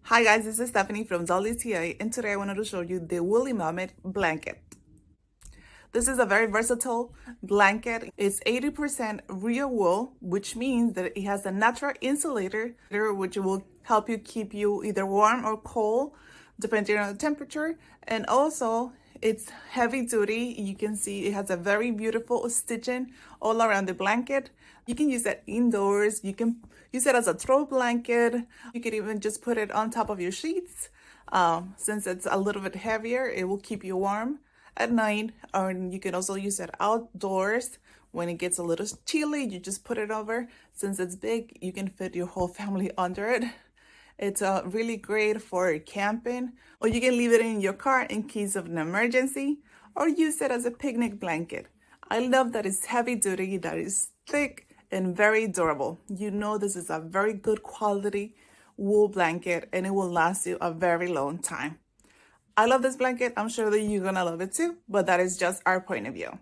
Hi guys, this is Stephanie from WTA, and today I wanted to show you the Woolly Mammoth blanket. This is a very versatile blanket. It's 80% real wool, which means that it has a natural insulator, which will help you keep you either warm or cold, depending on the temperature. And also, it's heavy duty. You can see it has a very beautiful stitching all around the blanket. You can use it indoors. You can use it as a throw blanket. You can even just put it on top of your sheets. Since it's a little bit heavier, it will keep you warm at night, or you can also use it outdoors when it gets a little chilly. You just put it over. Since it's big, you can fit your whole family under it. It's really great for camping, or you can leave it in your car in case of an emergency, or use it as a picnic blanket. I love that it's heavy duty, that is thick and very durable. You know this is a very good quality wool blanket, and it will last you a very long time. I love this blanket. I'm sure that you're gonna love it too, but that is just our point of view.